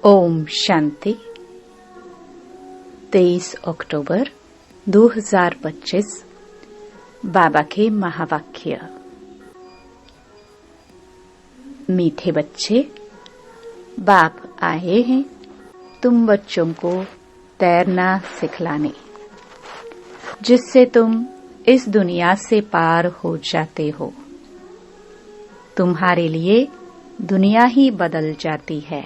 ओम शांति। 23 अक्टूबर 2025 बाबा के महावाक्य। मीठे बच्चे, बाप आए हैं तुम बच्चों को तैरना सिखलाने, जिससे तुम इस दुनिया से पार हो जाते हो। तुम्हारे लिए दुनिया ही बदल जाती है।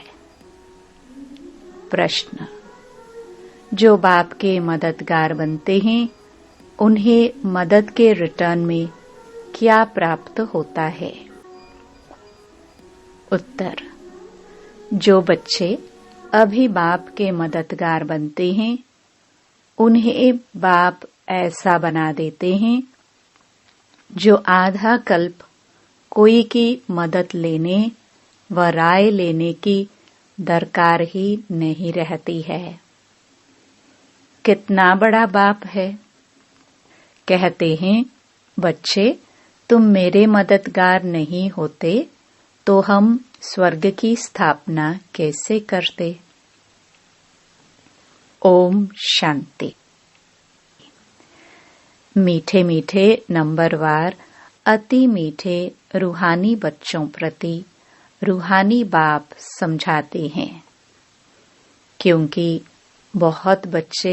प्रश्न: जो बाप के मददगार बनते हैं, उन्हें मदद के रिटर्न में क्या प्राप्त होता है? उत्तर: जो बच्चे अभी बाप के मददगार बनते हैं, उन्हें बाप ऐसा बना देते हैं जो आधा कल्प कोई की मदद लेने व राय लेने की दरकार ही नहीं रहती है। कितना बड़ा बाप है। कहते हैं, बच्चे तुम मेरे मददगार नहीं होते तो हम स्वर्ग की स्थापना कैसे करते? ओम शांति। मीठे मीठे नंबरवार अति मीठे रूहानी बच्चों प्रति रूहानी बाप समझाते हैं, क्योंकि बहुत बच्चे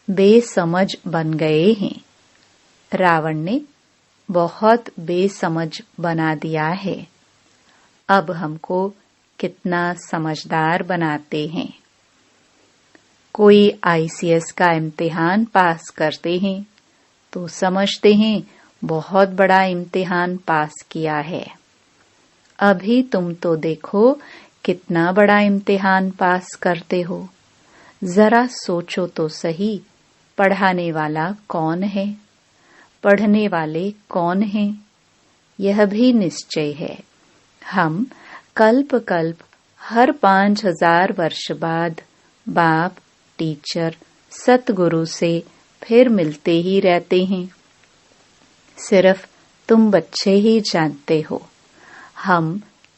बेसमझ बन गए हैं। रावण ने बहुत बेसमझ बना दिया है। अब हमको कितना समझदार बनाते हैं। कोई ICS का इम्तिहान पास करते हैं तो समझते हैं बहुत बड़ा इम्तिहान पास किया है। अभी तुम तो देखो कितना बड़ा इम्तिहान पास करते हो। जरा सोचो तो सही, पढ़ाने वाला कौन है, पढ़ने वाले कौन हैं? यह भी निश्चय है, हम कल्प कल्प हर 5000 वर्ष बाद बाप, टीचर, सतगुरु से फिर मिलते ही रहते हैं। सिर्फ तुम बच्चे ही जानते हो हम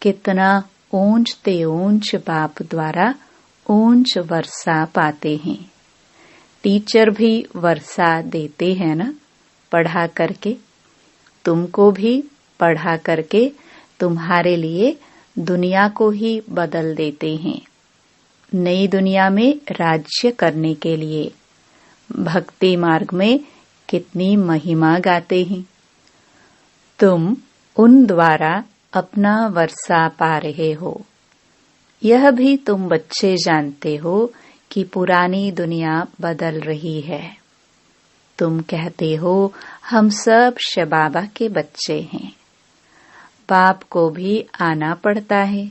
कितना ऊंचते ऊंच बाप द्वारा ऊंच वर्षा पाते हैं। टीचर भी वर्षा देते हैं ना, पढ़ा करके। तुमको भी पढ़ा करके तुम्हारे लिए दुनिया को ही बदल देते हैं। नई दुनिया में राज्य करने के लिए भक्ति मार्ग में कितनी महिमा गाते हैं। तुम उन द्वारा अपना वर्षा पा रहे हो। यह भी तुम बच्चे जानते हो कि पुरानी दुनिया बदल रही है। तुम कहते हो हम सब बाबा के बच्चे हैं। बाप को भी आना पड़ता है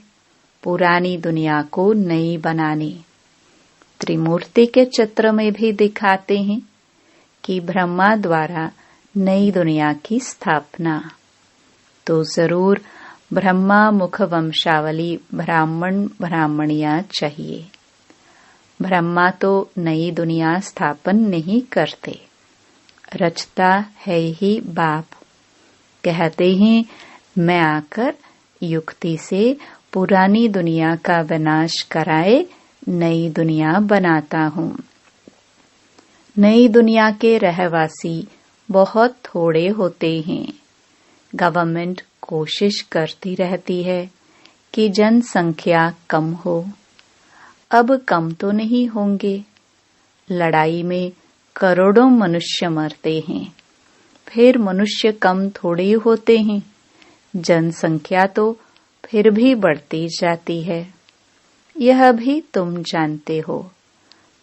पुरानी दुनिया को नई बनाने। त्रिमूर्ति के चित्र में भी दिखाते हैं कि ब्रह्मा द्वारा नई दुनिया की स्थापना। तो जरूर ब्रह्मा मुख वंशावली ब्राह्मण ब्राह्मणियां चाहिए। ब्रह्मा तो नई दुनिया स्थापन नहीं करते, रचता है ही बाप। कहते हैं, मैं आकर युक्ति से पुरानी दुनिया का विनाश कराए नई दुनिया बनाता हूँ। नई दुनिया के रहवासी बहुत थोड़े होते हैं। गवर्नमेंट कोशिश करती रहती है कि जनसंख्या कम हो। अब कम तो नहीं होंगे। लड़ाई में करोड़ों मनुष्य मरते हैं, फिर मनुष्य कम थोड़े होते हैं। जनसंख्या तो फिर भी बढ़ती जाती है। यह भी तुम जानते हो।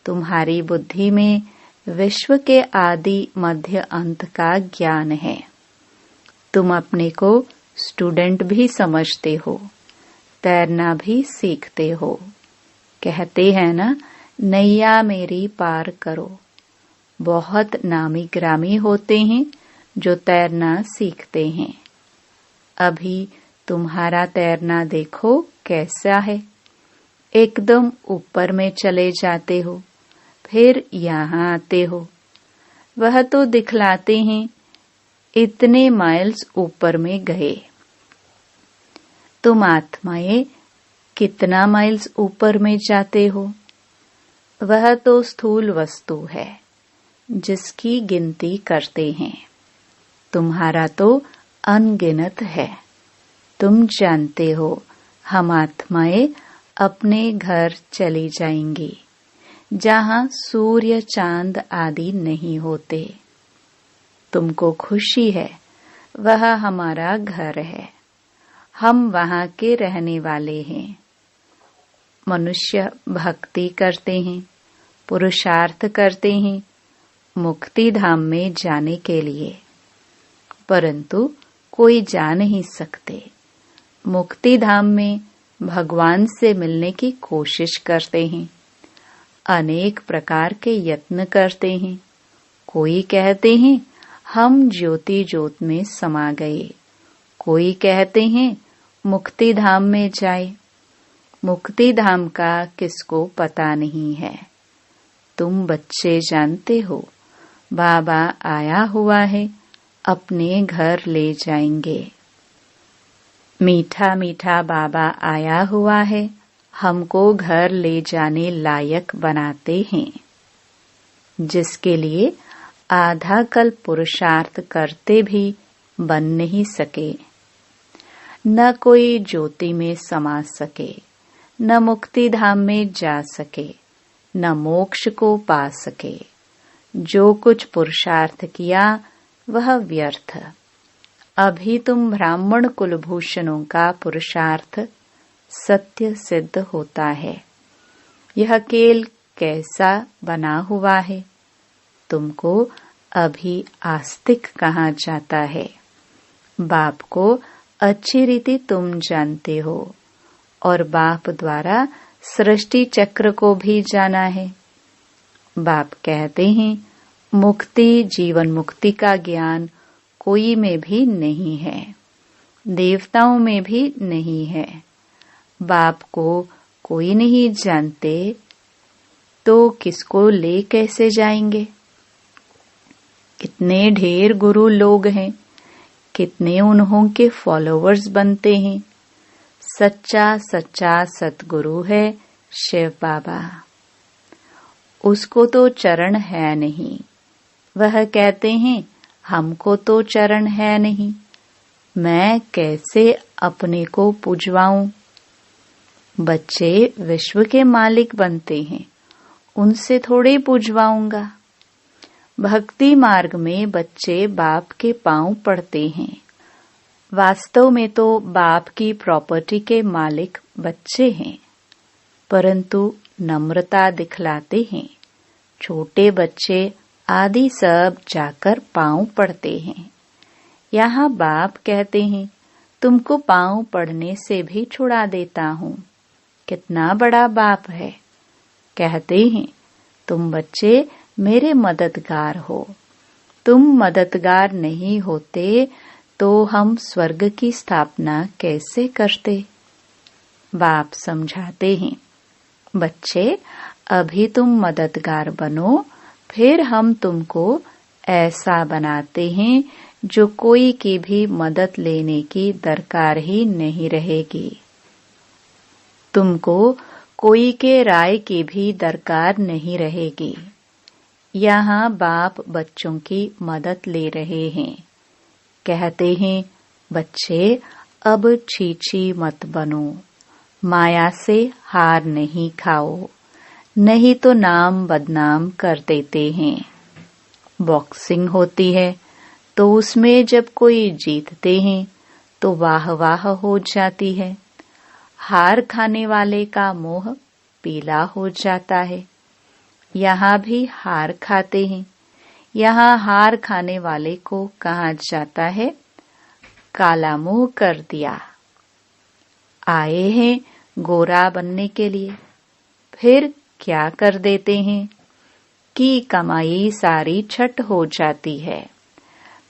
तुम्हारी बुद्धि में विश्व के आदि मध्य अंत का ज्ञान है। तुम अपने को स्टूडेंट भी समझते हो, तैरना भी सीखते हो। कहते हैं ना, नैया मेरी पार करो। बहुत नामी ग्रामी होते हैं जो तैरना सीखते हैं। अभी तुम्हारा तैरना देखो कैसा है। एकदम ऊपर में चले जाते हो, फिर यहाँ आते हो। वह तो दिखलाते हैं इतने माइल्स ऊपर में गए। तुम आत्माएं कितना माइल्स ऊपर में जाते हो, वह तो स्थूल वस्तु है जिसकी गिनती करते हैं। तुम्हारा तो अनगिनत है। तुम जानते हो हम आत्माएं अपने घर चली जाएंगी जहां सूर्य चांद आदि नहीं होते। तुमको खुशी है, वह हमारा घर है, हम वहां के रहने वाले हैं। मनुष्य भक्ति करते हैं, पुरुषार्थ करते हैं मुक्ति धाम में जाने के लिए, परंतु कोई जा नहीं सकते। मुक्ति धाम में भगवान से मिलने की कोशिश करते हैं, अनेक प्रकार के यत्न करते हैं। कोई कहते हैं हम ज्योति ज्योत में समा गए, कोई कहते हैं मुक्ति धाम में जाए। मुक्ति धाम का किसको पता नहीं है। तुम बच्चे जानते हो बाबा आया हुआ है, अपने घर ले जाएंगे। मीठा मीठा बाबा आया हुआ है, हमको घर ले जाने लायक बनाते हैं, जिसके लिए आधा कल्प पुरुषार्थ करते भी बन नहीं सके। न कोई ज्योति में समा सके, न मुक्ति धाम में जा सके, न मोक्ष को पा सके। जो कुछ पुरुषार्थ किया वह व्यर्थ। अभी तुम ब्राह्मण कुलभूषणों का पुरुषार्थ सत्य सिद्ध होता है। यह खेल कैसा बना हुआ है, तुमको अभी आस्तिक कहा जाता है। बाप को अच्छी रीति तुम जानते हो और बाप द्वारा सृष्टि चक्र को भी जाना है। बाप कहते हैं मुक्ति जीवन मुक्ति का ज्ञान कोई में भी नहीं है, देवताओं में भी नहीं है। बाप को कोई नहीं जानते तो किसको ले कैसे जाएंगे। कितने ढेर गुरु लोग हैं, कितने उन्हों के फॉलोवर्स बनते हैं। सच्चा सच्चा सतगुरु है शिव बाबा। उसको तो चरण है नहीं, वह कहते हैं हमको तो चरण है नहीं, मैं कैसे अपने को पुजवाऊं। बच्चे विश्व के मालिक बनते हैं, उनसे थोड़े पुजवाऊंगा। भक्ति मार्ग में बच्चे बाप के पांव पड़ते हैं। वास्तव में तो बाप की प्रॉपर्टी के मालिक बच्चे हैं, परंतु नम्रता दिखलाते हैं। छोटे बच्चे आदि सब जाकर पांव पड़ते हैं। यहाँ बाप कहते हैं तुमको पांव पड़ने से भी छुड़ा देता हूँ। कितना बड़ा बाप है। कहते हैं तुम बच्चे मेरे मददगार हो। तुम मददगार नहीं होते तो हम स्वर्ग की स्थापना कैसे करते। बाप समझाते हैं बच्चे अभी तुम मददगार बनो, फिर हम तुमको ऐसा बनाते हैं जो कोई की भी मदद लेने की दरकार ही नहीं रहेगी। तुमको कोई के राय की भी दरकार नहीं रहेगी। यहाँ बाप बच्चों की मदद ले रहे हैं। कहते हैं बच्चे अब छीछी मत बनो, माया से हार नहीं खाओ, नहीं तो नाम बदनाम कर देते हैं। बॉक्सिंग होती है तो उसमें जब कोई जीतते हैं तो वाह वाह हो जाती है। हार खाने वाले का मुंह पीला हो जाता है। यहाँ भी हार खाते हैं। यहाँ हार खाने वाले को कहा जाता है काला मुंह कर दिया। आए हैं गोरा बनने के लिए, फिर क्या कर देते हैं कि कमाई सारी छट हो जाती है,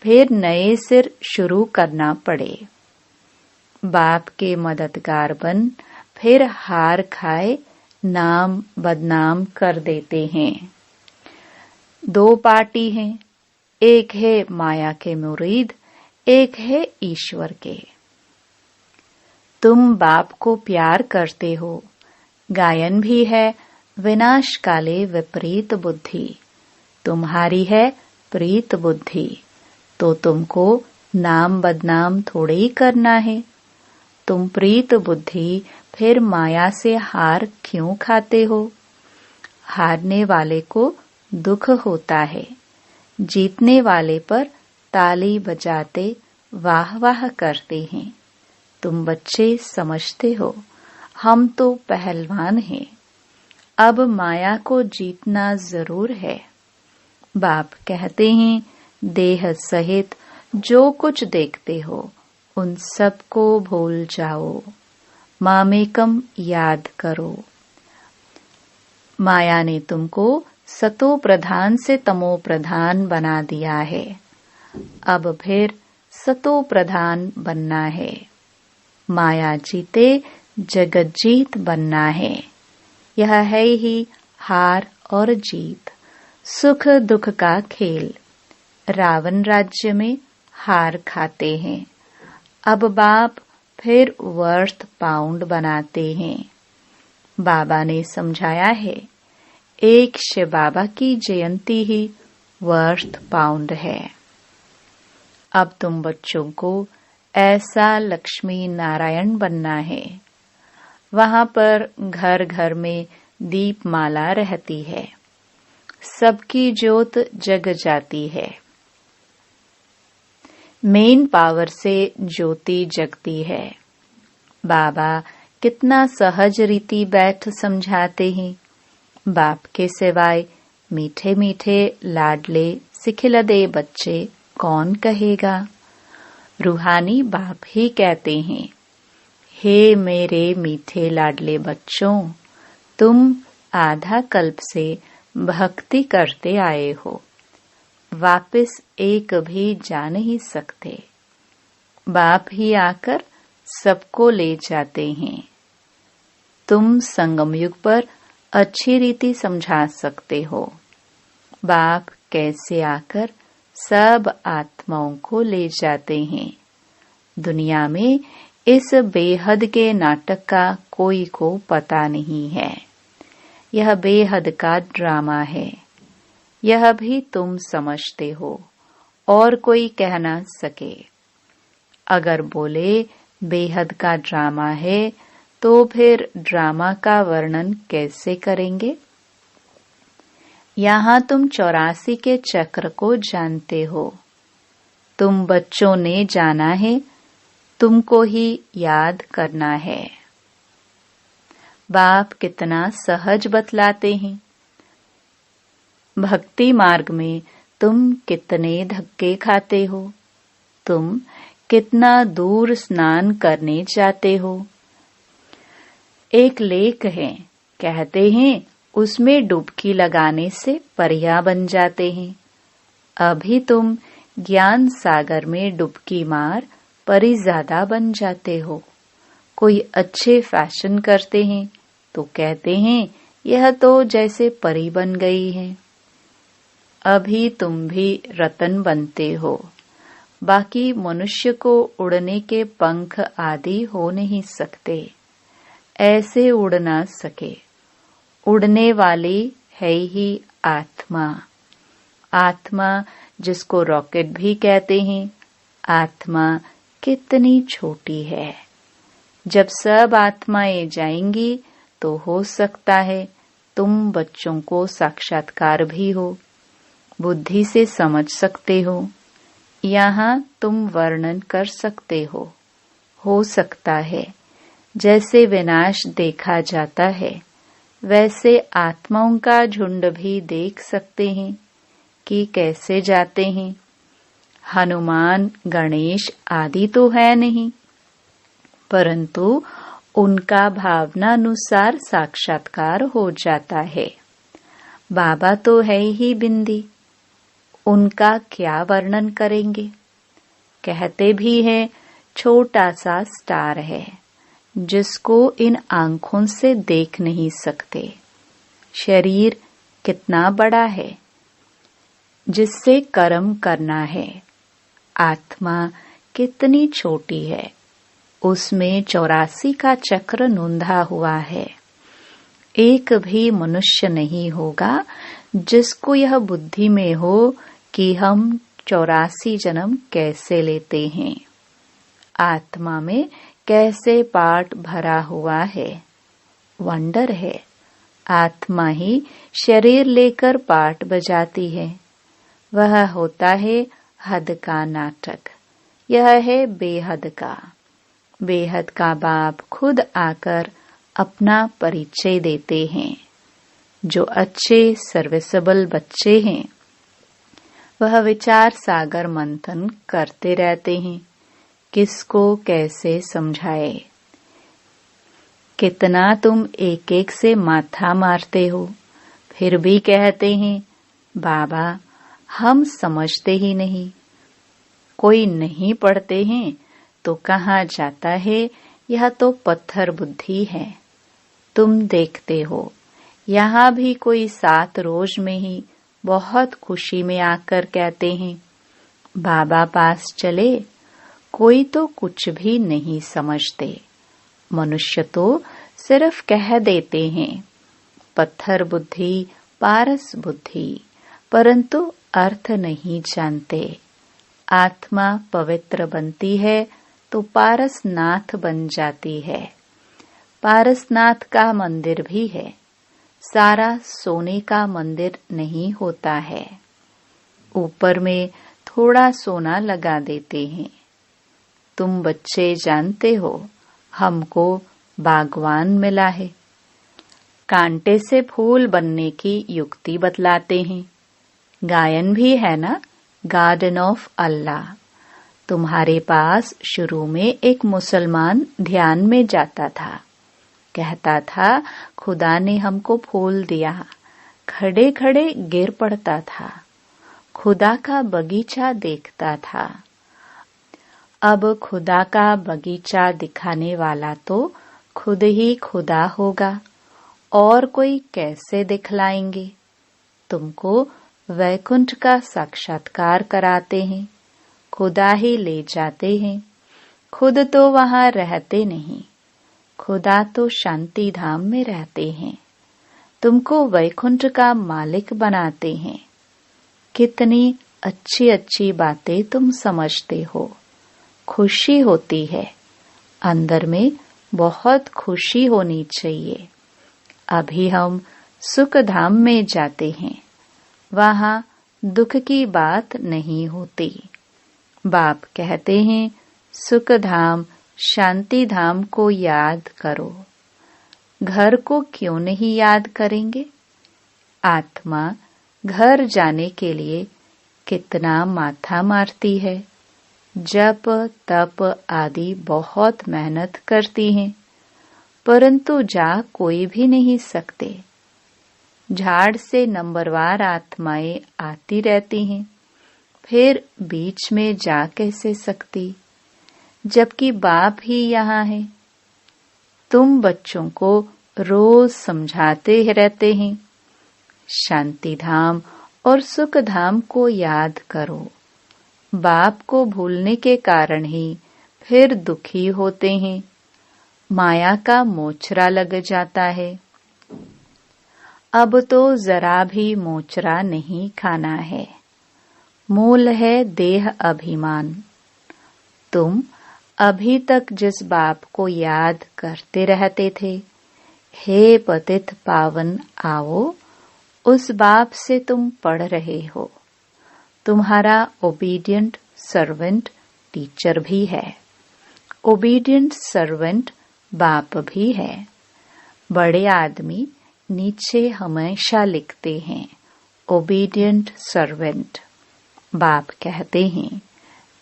फिर नए सिर शुरू करना पड़े। बाप के मददगार बन फिर हार खाए नाम बदनाम कर देते हैं। दो पार्टी हैं, एक है माया के मुरीद, एक है ईश्वर के। तुम बाप को प्यार करते हो। गायन भी है विनाश काले विपरीत बुद्धि। तुम्हारी है प्रीत बुद्धि, तो तुमको नाम बदनाम थोड़े ही करना है। तुम प्रीत बुद्धि फिर माया से हार क्यों खाते हो? हारने वाले को दुख होता है, जीतने वाले पर ताली बजाते वाह वाह करते हैं। तुम बच्चे समझते हो हम तो पहलवान हैं, अब माया को जीतना जरूर है। बाप कहते हैं देह सहित जो कुछ देखते हो उन सब को भूल जाओ, मामेकम याद करो। माया ने तुमको सतो प्रधान से तमो प्रधान बना दिया है, अब फिर सतो प्रधान बनना है। माया जीते जगत जीत बनना है। यह है ही हार और जीत, सुख दुख का खेल। रावण राज्य में हार खाते हैं, अब बाप फिर वर्थ पाउंड बनाते हैं। बाबा ने समझाया है एक शिव बाबा की जयंती ही वर्थ पाउंड है। अब तुम बच्चों को ऐसा लक्ष्मी नारायण बनना है। वहां पर घर घर में दीपमाला रहती है, सबकी ज्योत जग जाती है। मेन पावर से ज्योति जगती है। बाबा कितना सहज रीति बैठ समझाते हैं। बाप के सिवाय मीठे मीठे लाडले सिखिलदे बच्चे कौन कहेगा? रूहानी बाप ही कहते हैं, हे मेरे मीठे लाडले बच्चों, तुम आधा कल्प से भक्ति करते आए हो, वापस एक भी जा नहीं सकते। बाप ही आकर सबको ले जाते हैं। तुम संगम युग पर अच्छी रीति समझा सकते हो। बाप कैसे आकर सब आत्माओं को ले जाते हैं। दुनिया में इस बेहद के नाटक का कोई को पता नहीं है। यह बेहद का ड्रामा है। यह भी तुम समझते हो और कोई कह ना सके। अगर बोले बेहद का ड्रामा है तो फिर ड्रामा का वर्णन कैसे करेंगे? यहाँ तुम 84 के चक्र को जानते हो। तुम बच्चों ने जाना है, तुमको ही याद करना है। बाप कितना सहज बतलाते हैं। भक्ति मार्ग में तुम कितने धक्के खाते हो। तुम कितना दूर स्नान करने जाते हो। एक लेक है, कहते हैं उसमें डुबकी लगाने से परिया बन जाते हैं। अभी तुम ज्ञान सागर में डुबकी मार परिज्यादा बन जाते हो। कोई अच्छे फैशन करते हैं तो कहते हैं यह तो जैसे परी बन गई है। अभी तुम भी रतन बनते हो। बाकी मनुष्य को उड़ने के पंख आदि हो नहीं सकते, ऐसे उड़ ना सके। उड़ने वाली है ही आत्मा। आत्मा जिसको रॉकेट भी कहते हैं, आत्मा कितनी छोटी है। जब सब आत्माएं जाएंगी तो हो सकता है तुम बच्चों को साक्षात्कार भी हो, बुद्धि से समझ सकते हो। यहाँ तुम वर्णन कर सकते हो सकता है जैसे विनाश देखा जाता है वैसे आत्माओं का झुंड भी देख सकते हैं कि कैसे जाते हैं। हनुमान गणेश आदि तो है नहीं, परंतु उनका भावनानुसार साक्षात्कार हो जाता है। बाबा तो है ही बिंदी, उनका क्या वर्णन करेंगे। कहते भी हैं छोटा सा स्टार है जिसको इन आंखों से देख नहीं सकते। शरीर कितना बड़ा है जिससे कर्म करना है। आत्मा कितनी छोटी है उसमें 84 का चक्र नोंधा हुआ है। एक भी मनुष्य नहीं होगा जिसको यह बुद्धि में हो कि हम 84 जन्म कैसे लेते हैं, आत्मा में कैसे पार्ट भरा हुआ है। वंडर है, आत्मा ही शरीर लेकर पार्ट बजाती है। वह होता है हद का नाटक, यह है बेहद का। बेहद का बाप खुद आकर अपना परिचय देते हैं। जो अच्छे सर्विसेबल बच्चे हैं वह विचार सागर मंथन करते रहते हैं, किसको कैसे समझाए। कितना तुम एक एक से माथा मारते हो, फिर भी कहते हैं बाबा हम समझते ही नहीं। कोई नहीं पढ़ते हैं तो कहाँ जाता है, यह तो पत्थर बुद्धि है। तुम देखते हो यहाँ भी कोई 7 रोज में ही बहुत खुशी में आकर कहते हैं बाबा पास चले। कोई तो कुछ भी नहीं समझते। मनुष्य तो सिर्फ कह देते हैं पत्थर बुद्धि, पारस बुद्धि, परंतु अर्थ नहीं जानते। आत्मा पवित्र बनती है तो पारसनाथ बन जाती है। पारसनाथ का मंदिर भी है, सारा सोने का मंदिर नहीं होता है। ऊपर में थोड़ा सोना लगा देते हैं। तुम बच्चे जानते हो हमको बागवान मिला है। कांटे से फूल बनने की युक्ति बतलाते हैं। गायन भी है ना, गार्डन ऑफ अल्लाह। तुम्हारे पास शुरू में एक मुसलमान ध्यान में जाता था, कहता था खुदा ने हमको फूल दिया, खड़े खड़े गिर पड़ता था। खुदा का बगीचा देखता था। अब खुदा का बगीचा दिखाने वाला तो खुद ही खुदा होगा, और कोई कैसे दिखलाएंगे। तुमको वैकुंठ का साक्षात्कार कराते हैं, खुदा ही ले जाते हैं। खुद तो वहां रहते नहीं, खुदा तो शांति धाम में रहते हैं। तुमको वैकुंठ का मालिक बनाते हैं। कितनी अच्छी अच्छी बातें तुम समझते हो। खुशी होती है, अंदर में बहुत खुशी होनी चाहिए। अभी हम सुख धाम में जाते हैं, वहां दुख की बात नहीं होती। बाप कहते हैं सुख धाम, शांति धाम को याद करो। घर को क्यों नहीं याद करेंगे। आत्मा घर जाने के लिए कितना माथा मारती है, जप तप आदि बहुत मेहनत करती हैं, परंतु जा कोई भी नहीं सकते। झाड़ से नंबरवार आत्माएं आती रहती हैं, फिर बीच में जा कैसे सकती, जबकि बाप ही यहाँ है। तुम बच्चों को रोज समझाते रहते हैं शांति धाम और सुख धाम को याद करो। बाप को भूलने के कारण ही फिर दुखी होते हैं। माया का मोचरा लग जाता है। अब तो जरा भी मोचरा नहीं खाना है। मूल है देह अभिमान। तुम अभी तक जिस बाप को याद करते रहते थे, हे पतित पावन आओ, उस बाप से तुम पढ़ रहे हो। तुम्हारा ओबीडियंट सर्वेंट टीचर भी है, ओबीडियंट सर्वेंट बाप भी है। बड़े आदमी नीचे हमेशा लिखते हैं ओबीडियंट सर्वेंट। बाप कहते हैं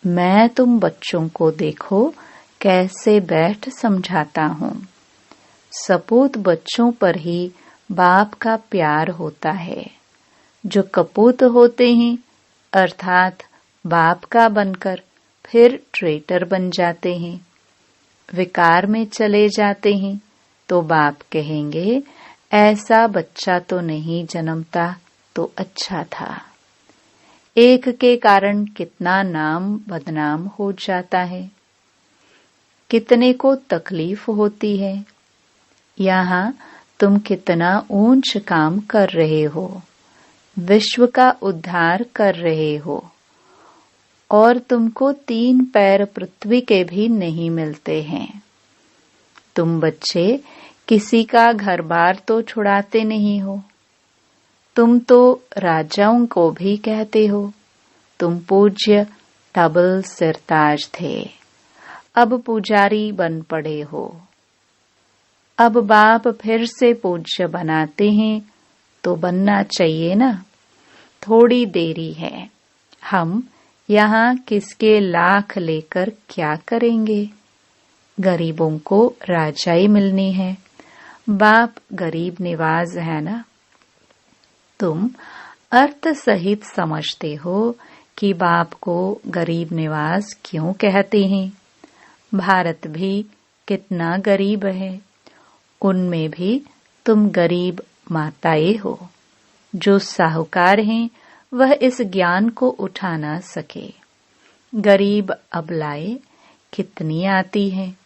मैं तुम बच्चों को देखो कैसे बैठ समझाता हूँ। सपूत बच्चों पर ही बाप का प्यार होता है। जो कपूत होते हैं अर्थात बाप का बनकर फिर ट्रेटर बन जाते हैं, विकार में चले जाते हैं, तो बाप कहेंगे ऐसा बच्चा तो नहीं जन्मता तो अच्छा था। एक के कारण कितना नाम बदनाम हो जाता है। कितने को तकलीफ होती है। यहाँ तुम कितना ऊंच काम कर रहे हो, विश्व का उद्धार कर रहे हो, और तुमको 3 पैर पृथ्वी के भी नहीं मिलते हैं। तुम बच्चे किसी का घर बार तो छुड़ाते नहीं हो। तुम तो राजाओं को भी कहते हो। तुम पूज्य डबल सिरताज थे, अब पुजारी बन पड़े हो। अब बाप फिर से पूज्य बनाते हैं तो बनना चाहिए ना। थोड़ी देरी है। हम यहाँ किसके लाख लेकर क्या करेंगे। गरीबों को राजाई मिलनी है। बाप गरीब निवाज है ना। तुम अर्थ सहित समझते हो कि बाप को गरीब निवाज क्यों कहते हैं। भारत भी कितना गरीब है। उनमें भी तुम गरीब माताएं हो। जो साहूकार हैं वह इस ज्ञान को उठा न सके। गरीब अबलाएं कितनी आती हैं,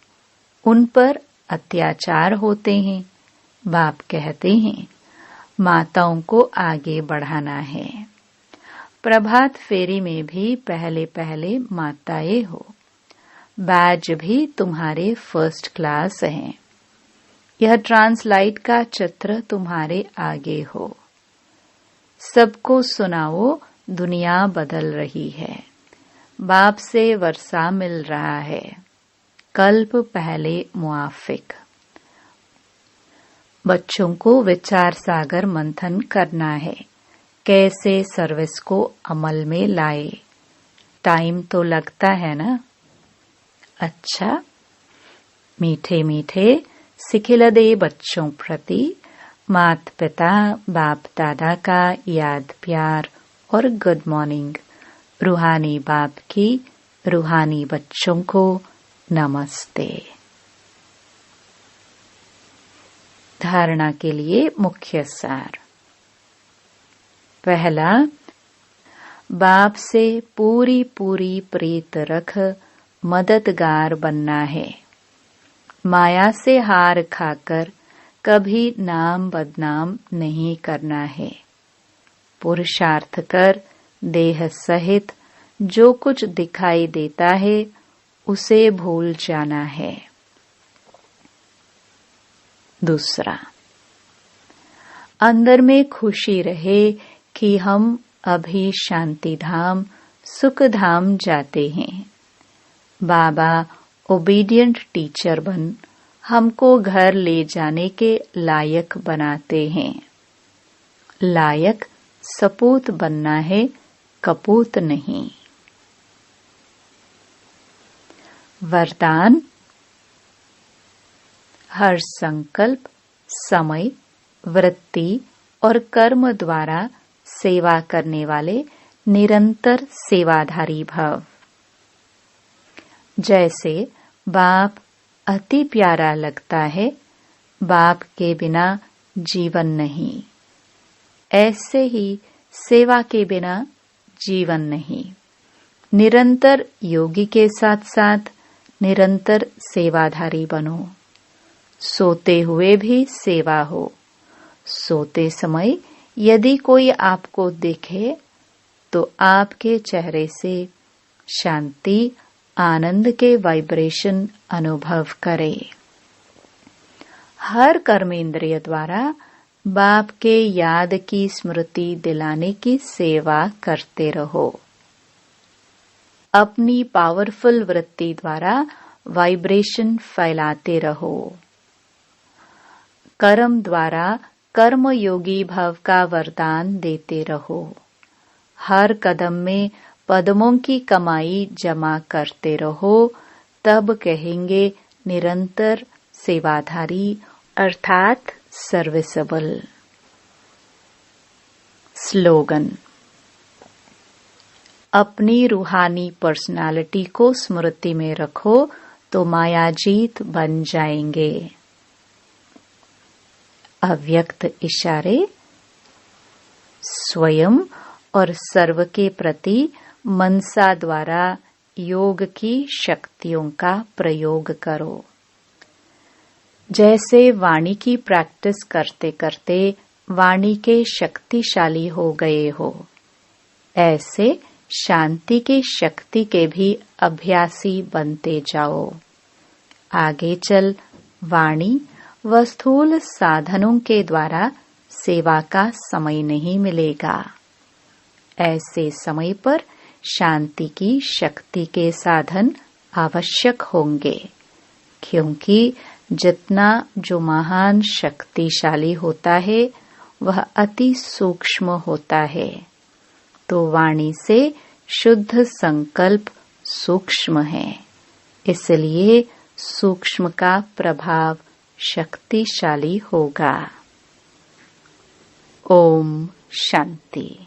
उन पर अत्याचार होते हैं। बाप कहते हैं माताओं को आगे बढ़ाना है। प्रभात फेरी में भी पहले पहले माताएं हो। बैज भी तुम्हारे फर्स्ट क्लास हैं। यह ट्रांसलाइट का चित्र तुम्हारे आगे हो। सबको सुनाओ, दुनिया बदल रही है। बाप से वर्षा मिल रहा है। कल्प पहले मुआफिक। बच्चों को विचार सागर मंथन करना है। कैसे सर्विस को अमल में लाए। टाइम तो लगता है ना। अच्छा, मीठे मीठे सिखिलदे बच्चों प्रति मात पिता बाप दादा का याद प्यार और गुड मॉर्निंग। रूहानी बाप की रूहानी बच्चों को नमस्ते। धारणा के लिए मुख्य सार। पहला, बाप से पूरी पूरी प्रीत रख मददगार बनना है। माया से हार खाकर कभी नाम बदनाम नहीं करना है। पुरुषार्थ कर देह सहित जो कुछ दिखाई देता है उसे भूल जाना है। दूसरा, अंदर में खुशी रहे कि हम अभी शांति धाम सुख धाम जाते हैं। बाबा ओबीडियंट टीचर बन हमको घर ले जाने के लायक बनाते हैं। लायक सपूत बनना है, कपूत नहीं। वरदान, हर संकल्प, समय, वृत्ति और कर्म द्वारा सेवा करने वाले निरंतर सेवाधारी भव। जैसे बाप अति प्यारा लगता है, बाप के बिना जीवन नहीं, ऐसे ही सेवा के बिना जीवन नहीं। निरंतर योगी के साथ साथ निरंतर सेवाधारी बनो। सोते हुए भी सेवा हो। सोते समय यदि कोई आपको देखे तो आपके चेहरे से शांति आनंद के वाइब्रेशन अनुभव करे। हर कर्मेंद्रिय द्वारा बाप के याद की स्मृति दिलाने की सेवा करते रहो। अपनी पावरफुल वृत्ति द्वारा वाइब्रेशन फैलाते रहो। कर्म द्वारा कर्म योगी भव का वरदान देते रहो। हर कदम में पद्मों की कमाई जमा करते रहो, तब कहेंगे निरंतर सेवाधारी अर्थात सर्विसेबल। स्लोगन, अपनी रूहानी पर्सनालिटी को स्मृति में रखो तो मायाजीत बन जाएंगे। अव्यक्त इशारे, स्वयं और सर्व के प्रति मनसा द्वारा योग की शक्तियों का प्रयोग करो। जैसे वाणी की प्रैक्टिस करते करते वाणी के शक्तिशाली हो गए हो, ऐसे शांति की शक्ति के भी अभ्यासी बनते जाओ। आगे चल वाणी व स्थूल साधनों के द्वारा सेवा का समय नहीं मिलेगा। ऐसे समय पर शांति की शक्ति के साधन आवश्यक होंगे, क्योंकि जितना जो महान शक्तिशाली होता है वह अति सूक्ष्म होता है। तो वाणी से शुद्ध संकल्प सूक्ष्म है, इसलिए सूक्ष्म का प्रभाव शक्तिशाली होगा। ओम शांति।